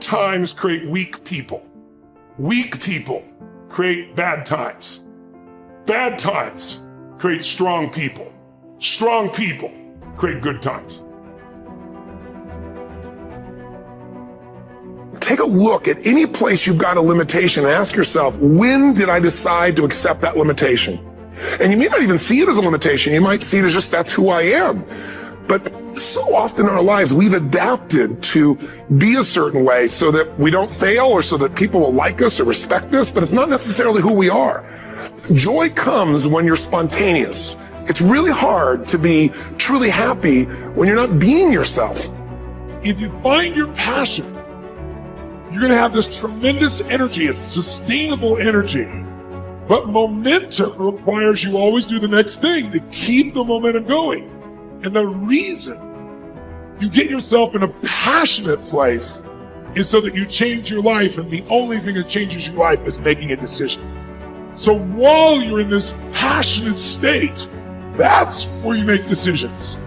times create weak people. Weak people create bad times. Bad times create strong people. Strong people create good times. Take a look at any place you've got a limitation and ask yourself, when did I decide to accept that limitation? And you may not even see it as a limitation. You might see it as just, that's who I am. But so often in our lives, we've adapted to be a certain way so that we don't fail or so that people will like us or respect us, but it's not necessarily who we are. Joy comes when you're spontaneous. It's really hard to be truly happy when you're not being yourself. If you find your passion, you're going to have this tremendous energy. It's sustainable energy. But momentum requires you always do the next thing to keep the momentum going. And the reason you get yourself in a passionate place is so that you change your life. And the only thing that changes your life is making a decision. So while you're in this passionate state, that's where you make decisions.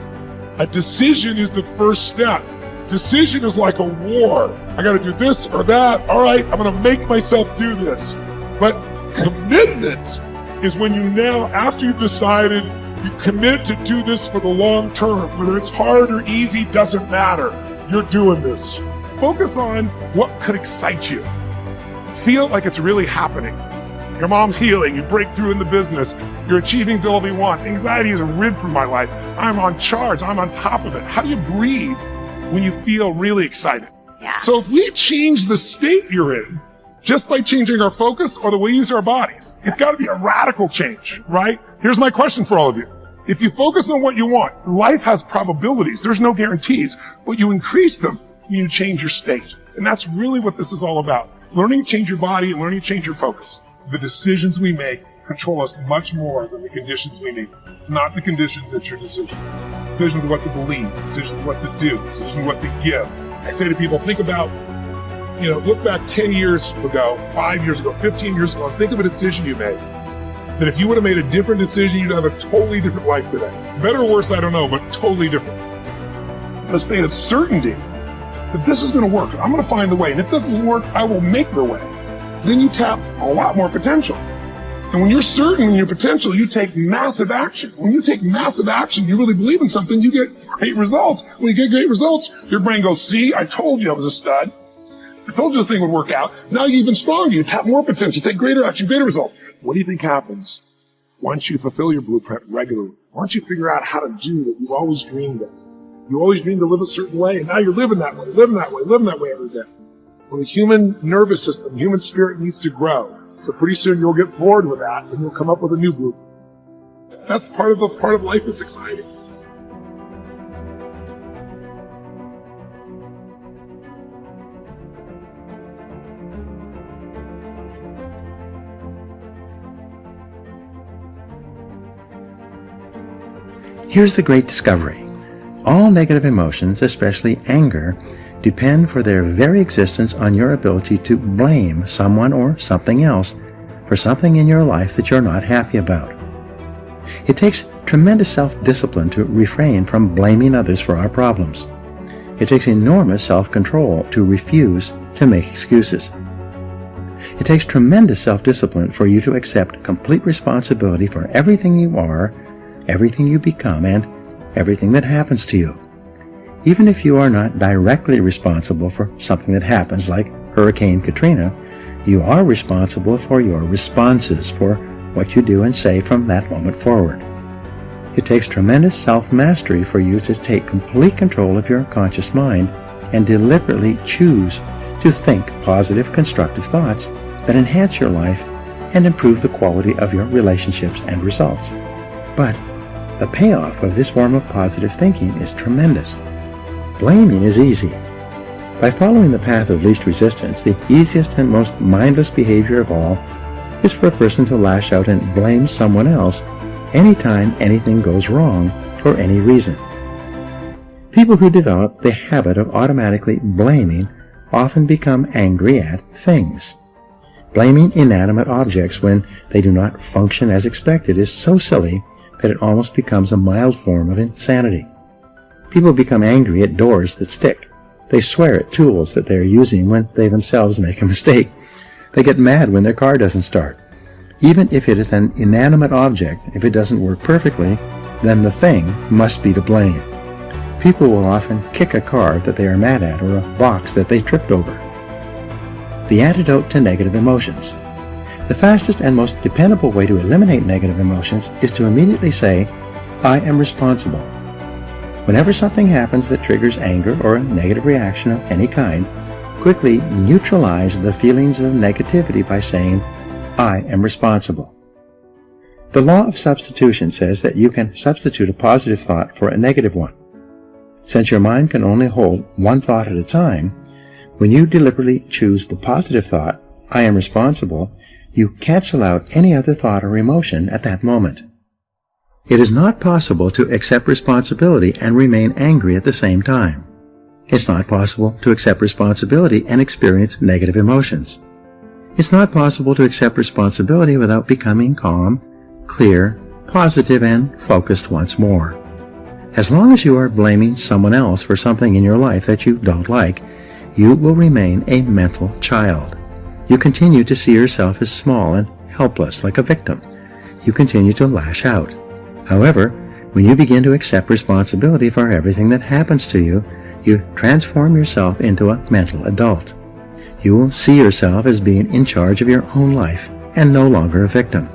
A decision is the first step. Decision is like a war. I got to do this or that. All right, I'm going to make myself do this. But commitment is when you now, after you've decided, you commit to do this for the long term. Whether it's hard or easy, doesn't matter. You're doing this. Focus on what could excite you. Feel like it's really happening. Your mom's healing, you break through in the business, you're achieving the goal you want. Anxiety is rid from my life. I'm on charge, I'm on top of it. How do you breathe when you feel really excited? Yeah. So if we change the state you're in, just by changing our focus or the way we use our bodies, it's got to be a radical change, right? Here's my question for all of you. If you focus on what you want, life has probabilities. There's no guarantees, but you increase them when you change your state. And that's really what this is all about. Learning to change your body and learning to change your focus. The decisions we make control us much more than the conditions we need. It's not the conditions, it's your decisions. Decisions of what to believe, decisions of what to do, decisions of what to give. I say to people, think about, look back 10 years ago, 5 years ago, 15 years ago, and think of a decision you made. That if you would have made a different decision, you'd have a totally different life today. Better or worse, I don't know, but totally different. A state of certainty that this is going to work. I'm going to find the way. And if this doesn't work, I will make the way. Then you tap a lot more potential. And when you're certain in your potential, you take massive action. When you take massive action, you really believe in something, you get great results. When you get great results, your brain goes, see, I told you I was a stud. I told you this thing would work out. Now you're even stronger. You tap more potential, take greater action, greater results. What do you think happens once you fulfill your blueprint regularly? Once you figure out how to do what you've always dreamed of? You always dreamed to live a certain way, and now you're living that way every day. Well, the human nervous system, the human spirit needs to grow. So pretty soon you'll get bored with that and you'll come up with a new blueprint. That's part of life that's exciting. Here's the great discovery. All negative emotions, especially anger, depend for their very existence on your ability to blame someone or something else for something in your life that you're not happy about. It takes tremendous self-discipline to refrain from blaming others for our problems. It takes enormous self-control to refuse to make excuses. It takes tremendous self-discipline for you to accept complete responsibility for everything you are, everything you become, and everything that happens to you. Even if you are not directly responsible for something that happens, like Hurricane Katrina, you are responsible for your responses, for what you do and say from that moment forward. It takes tremendous self-mastery for you to take complete control of your conscious mind and deliberately choose to think positive, constructive thoughts that enhance your life and improve the quality of your relationships and results. But the payoff of this form of positive thinking is tremendous. Blaming is easy. By following the path of least resistance, the easiest and most mindless behavior of all is for a person to lash out and blame someone else anytime anything goes wrong for any reason. People who develop the habit of automatically blaming often become angry at things. Blaming inanimate objects when they do not function as expected is so silly that it almost becomes a mild form of insanity. People become angry at doors that stick, They swear at tools that they are using when they themselves make a mistake. They get mad when their car doesn't start. Even if it is an inanimate object, if it doesn't work perfectly, then the thing must be to blame. People will often kick a car that they are mad at or a box that they tripped over. The antidote to negative emotions. The fastest and most dependable way to eliminate negative emotions is to immediately say, I am responsible. Whenever something happens that triggers anger or a negative reaction of any kind, quickly neutralize the feelings of negativity by saying, I am responsible. The law of substitution says that you can substitute a positive thought for a negative one. Since your mind can only hold one thought at a time, when you deliberately choose the positive thought, I am responsible, you cancel out any other thought or emotion at that moment. It is not possible to accept responsibility and remain angry at the same time. It's not possible to accept responsibility and experience negative emotions. It's not possible to accept responsibility without becoming calm, clear, positive, and focused once more. As long as you are blaming someone else for something in your life that you don't like, you will remain a mental child. You continue to see yourself as small and helpless, like a victim. You continue to lash out. However, when you begin to accept responsibility for everything that happens to you, you transform yourself into a mental adult. You will see yourself as being in charge of your own life and no longer a victim.